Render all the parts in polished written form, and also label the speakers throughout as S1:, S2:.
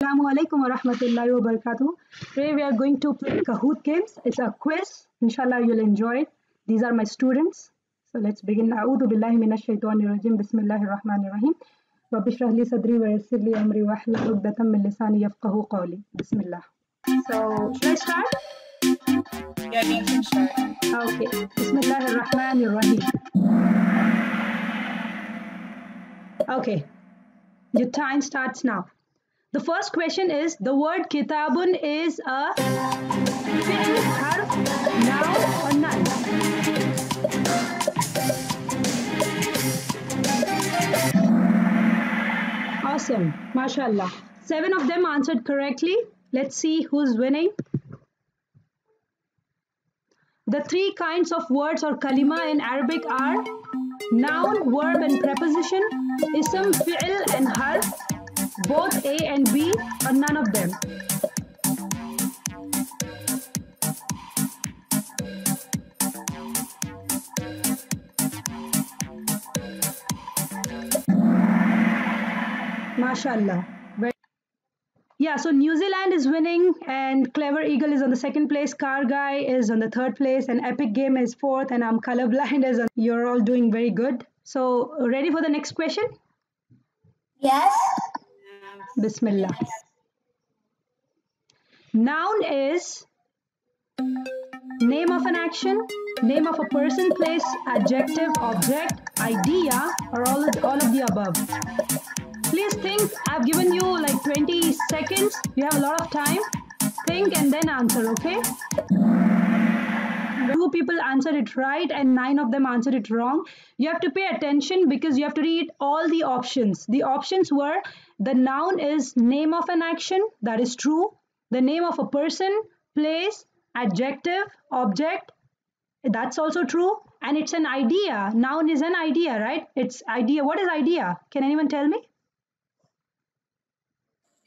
S1: Assalamu alaikum wa rahmatullahi wa barakatuh. Today we are going to play Kahoot games. It's a quiz. Inshallah you'll enjoy it. These are my students. So let's begin. A'udhu billahi minash shaitanir rajim. Bismillahir rahmanir rahim. Rabbi shrah li sadri wa yassir li amri wa hlul 'uqdatam min lisani yafqahu qawli. Bismillah. So should I start?
S2: Yeah, you can start.
S1: Okay. Bismillahir rahmanir rahim. Okay. Your time starts now. The first question is, the word kitabun is a fi'l, harf, noun or none? Awesome. MashaAllah. 7 of them answered correctly. Let's see who's winning. The 3 kinds of words or kalima in Arabic are noun, verb and preposition, ism, fi'l and harf, both A and B or none of them. MashaAllah. Yeah, so New Zealand is winning and Clever Eagle is on the 2nd place, Car Guy is on the 3rd place and Epic Game is 4th and I'm colorblind as you're all doing very good. So ready for the next question?
S2: Yes.
S1: Bismillah. Noun is name of an action, name of a person, place, adjective, object, idea, or all of the above. Please think. I've given you like 20 seconds. You have a lot of time. Think and then answer, okay? 2 people answered it right and 9 of them answered it wrong. You have to pay attention because you have to read all the options. The options were, the noun is name of an action, that is true. The name of a person, place, adjective, object, that's also true. And it's an idea. Noun is an idea, right? It's idea. What is idea? Can anyone tell me?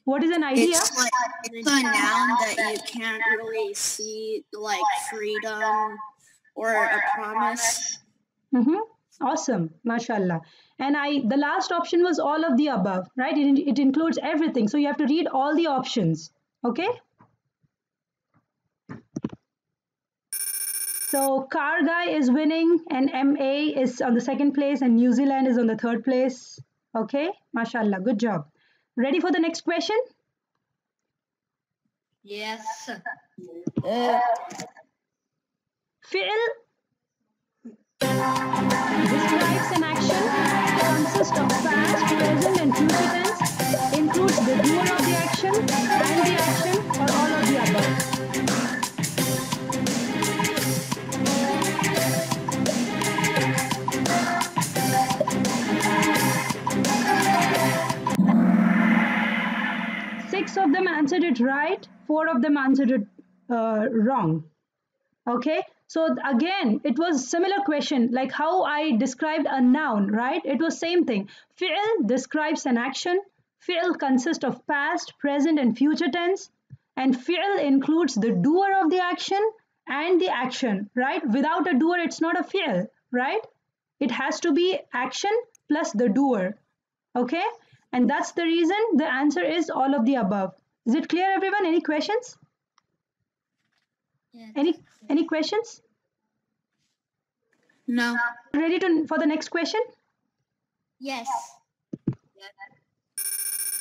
S1: What is an idea?
S2: It's a noun that you can't really see, like freedom or a promise.
S1: Awesome, mashallah. And the last option was all of the above, right? It includes everything. So you have to read all the options, okay? So Car Guy is winning and MA is on the 2nd place and New Zealand is on the 3rd place. Okay, mashallah, good job. Ready for the next question?
S2: Yes.
S1: Fi'l describes an action, consists of past, present and future tense, includes the doer of the action and the action or all of the above. Six of them answered it right, 4 of them answered it wrong. Okay, so again, it was similar question like how I described a noun, right? It was same thing. Fi'l describes an action. Fi'l consists of past, present and future tense. And fi'l includes the doer of the action and the action, right? Without a doer, it's not a fi'l, right? It has to be action plus the doer, okay? And that's the reason the answer is all of the above. Is it clear, everyone? Any questions?
S2: Yes.
S1: Any questions?
S2: No.
S1: Ready for the next question?
S2: Yes.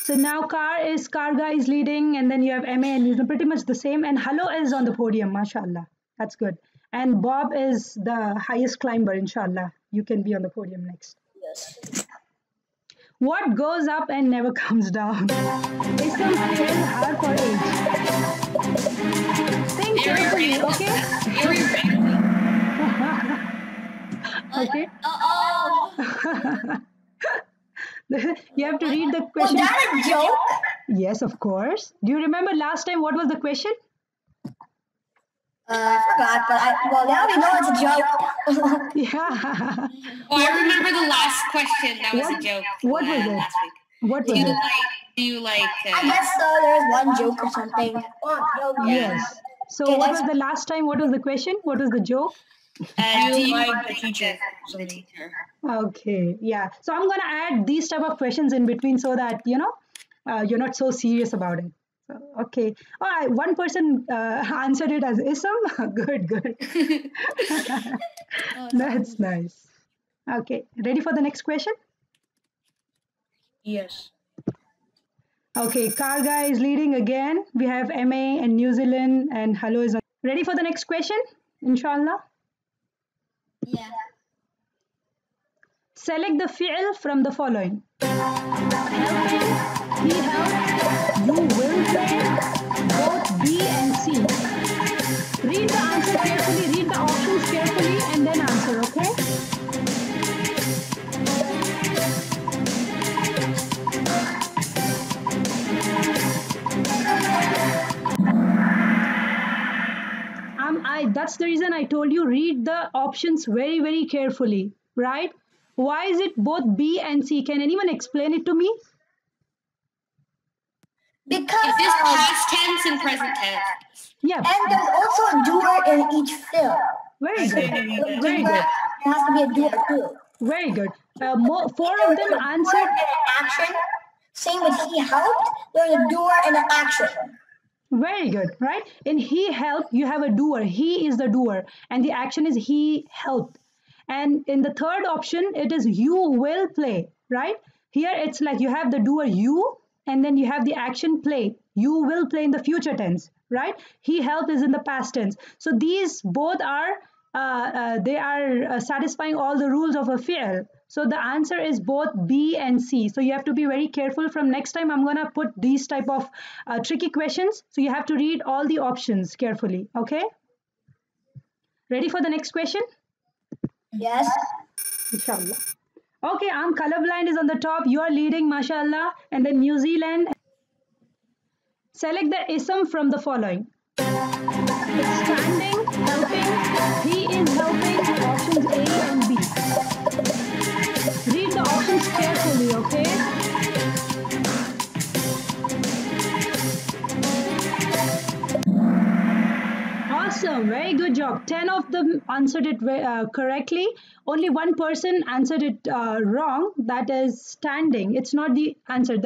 S1: So now Car Guy is leading and then you have MA and he's pretty much the same and Hello is on the podium, mashallah. That's good. And Bob is the highest climber, inshallah. You can be on the podium next.
S2: Yes.
S1: What goes up and never comes down? Ism, fi'l, harf or age? Think carefully, okay? Okay. You have to read the question.
S2: Was that a joke?
S1: Yes, of course. Do you remember last time what was the question?
S2: I forgot, but now we know it's a joke.
S1: Yeah.
S3: Oh, I remember the last question. That was a joke.
S1: What was it?
S3: Last week.
S1: What was it?
S3: Do you like?
S2: I guess so. There's one joke or something.
S1: Yes. So
S2: Okay,
S1: what was the last time? What was the question? What was the joke?
S3: Do you like the teacher?
S1: Okay, yeah. So I'm gonna add these type of questions in between so that, you know, you're not so serious about it. So, okay. Oh, one person answered it as ism. Good, good. That's nice. Okay, ready for the next question?
S3: Yes.
S1: Okay, Karga is leading again. We have MA and New Zealand and Hello is on. Ready for the next question? Inshallah.
S2: Yeah.
S1: Select the fi'l from the following. Helping, he helped, you will play, both B and C. Read the answer carefully, read the options carefully and then answer, okay? That's the reason I told you read the options very, very carefully, right? Why is it both B and C? Can anyone explain it to me?
S4: Because
S3: Is this past tense and present tense?
S1: Yeah.
S4: and there's also a doer in each field.
S1: Very good.
S4: Very
S1: Very
S4: good.
S1: good.
S4: There has to be a doer too.
S1: Very good. Four of them
S4: There's a
S1: answered.
S4: doer and an action. Same with he helped. There's a doer and an action.
S1: Very good, right? In he helped, you have a doer. He is the doer. And the action is he helped. And in the third option, it is you will play, right? Here it's like you have the doer you, and then you have the action play. You will play in the future tense, right? He helped is in the past tense. So these both are, they are satisfying all the rules of a fi'l. So the answer is both B and C. So you have to be very careful. From next time, I'm going to put these type of tricky questions. So you have to read all the options carefully, okay? Ready for the next question?
S4: Yes.
S1: Inshallah. Okay, colorblind is on the top. You are leading, mashallah. And then New Zealand. Select the ism from the following. It's standing, helping, he is helping, options A and B. Read the options carefully, okay? Awesome, very good job. 10 of them answered it correctly. Only one person answered it wrong. That is standing. It's not the answer.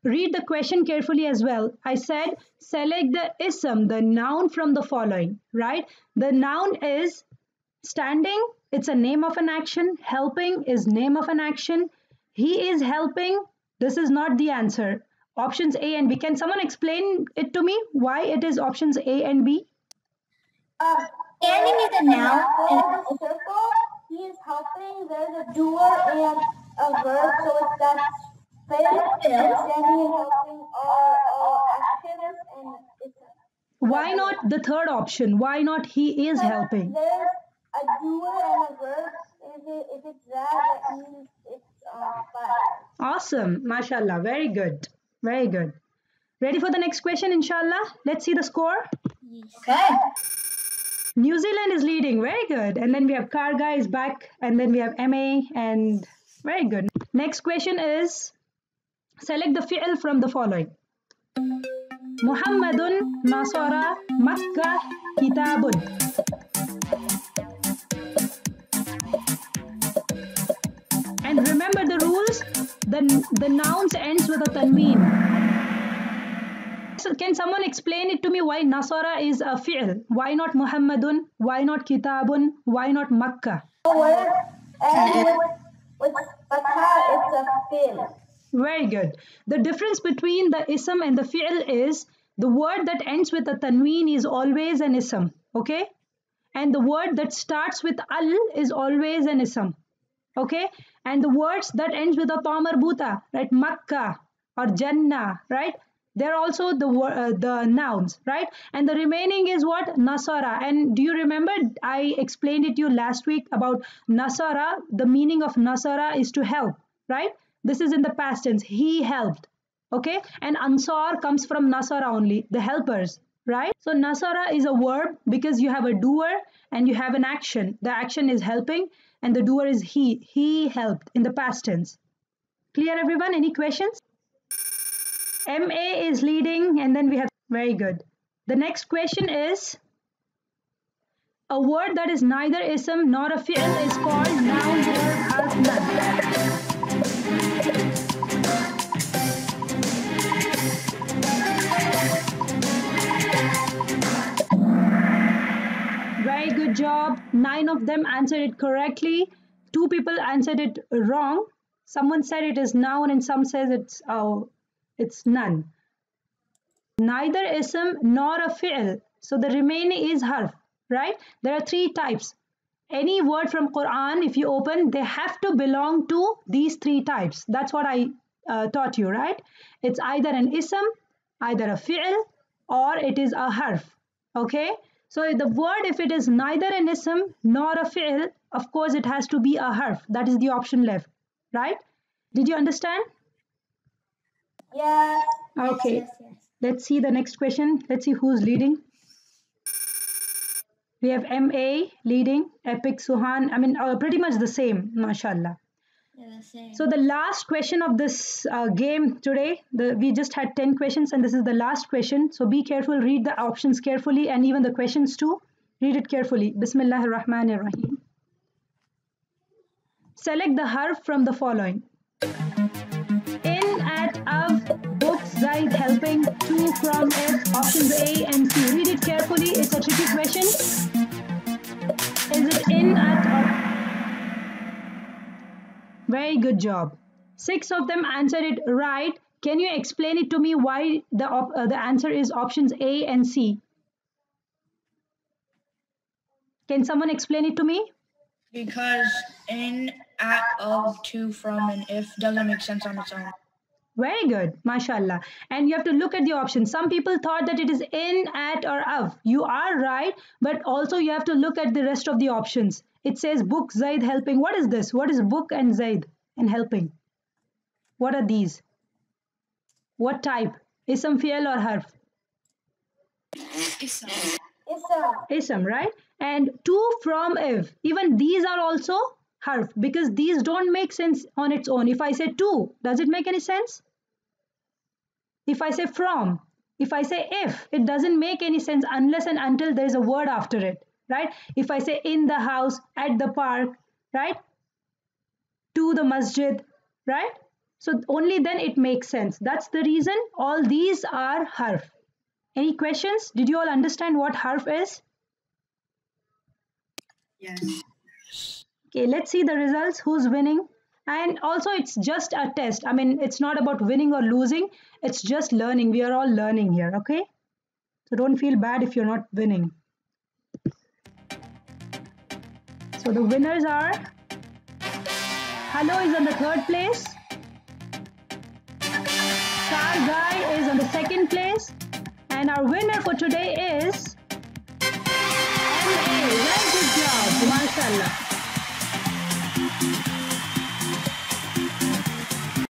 S1: Read the question carefully as well. I said select the ism, the noun from the following, right? The noun is standing. It's a name of an action. Helping is name of an action. He is helping. This is not the answer. Options A and B. Can someone explain it to me? Why it is options A and B?
S4: Standing is a noun and a circle. He is helping. There's a doer and a verb, so it's that standing and helping are actions and it's.
S1: Why not the third option? Why not he is helping?
S4: There's a doer and a verb. If it's that means it's five.
S1: Awesome. MashaAllah. Very good. Very good. Ready for the next question, inshallah? Let's see the score.
S4: Okay.
S1: New Zealand is leading. Very good. And then we have Karga is back. And then we have MA. And very good. Next question is, select the fi'l from the following. Muhammadun, Nasara, Makkah, Kitabun. And remember the rules. The nouns ends with a tanween. So can someone explain it to me why Nasara is a fi'l? Why not Muhammadun? Why not Kitabun? Why not Makkah?
S4: And with fatha, it's a fi'l.
S1: Very good. The difference between the ism and the fi'l is the word that ends with a tanween is always an ism. Okay? And the word that starts with al is always an ism. Okay? And the words that ends with a ta marbuta, right? Makkah or Jannah, right? They're also the nouns, right? And the remaining is what? Nasara. And do you remember I explained it to you last week about Nasara? The meaning of Nasara is to help, right? This is in the past tense. He helped, okay? And Ansar comes from Nasara only, the helpers, right? So Nasara is a verb because you have a doer and you have an action. The action is helping and the doer is he. He helped in the past tense. Clear, everyone? Any questions? MA is leading and then we have, very good. The next question is, a word that is neither ism nor a fi'l is called noun, verb, harf, noun. 9 of them answered it correctly. 2 people answered it wrong. Someone said it is noun and some says it's none. Neither ism nor a fi'l. So the remaining is harf, right? There are 3 types. Any word from Quran, if you open, they have to belong to these 3 types. That's what I taught you, right? It's either an ism, either a fi'l, or it is a harf. Okay? So the word, if it is neither an ism nor a fi'l, of course it has to be a harf. That is the option left, right? Did you understand?
S4: Yes.
S1: Okay.
S3: Yes.
S1: Let's see the next question. Let's see who's leading. We have MA leading, Epic, Suhan. I mean, pretty much the same, mashallah.
S3: Yeah, the same.
S1: So the last question of this game today, we just had 10 questions and this is the last question. So be careful, read the options carefully and even the questions too. Read it carefully. Bismillahir Rahmanir Rahim. Select the harf from the following. In, at, of, books, Zaid, helping, to, from, if, options A and C. Read it carefully. It's a tricky question. Is it in, at, or? Very good job. 6 of them answered it right. Can you explain it to me why the answer is options A and C? Can someone explain it to me?
S5: Because in, at, of, to, from, and if doesn't make sense on its own.
S1: Very good, mashallah. And you have to look at the options. Some people thought that it is in, at, or of. You are right, but also you have to look at the rest of the options. It says book, Zaid, helping. What is this? What is book and Zaid and helping? What are these? What type? Ism, fi'l, or harf?
S3: Ism.
S1: Ism, right? And to, from, if. Even these are also harf because these don't make sense on its own. If I say to, does it make any sense? If I say from, if I say if, it doesn't make any sense unless and until there is a word after it, right? If I say in the house, at the park, right? To the masjid, right? So only then it makes sense. That's the reason all these are harf. Any questions? Did you all understand what harf is?
S5: Yes.
S1: Okay, let's see the results. Who's winning? And also it's just a test. I mean, it's not about winning or losing. It's just learning. We are all learning here, okay? So don't feel bad if you're not winning. So the winners are, Hello is on the 3rd place. Star Guy is on the 2nd place. And our winner for today is MA. Very good job, mashallah.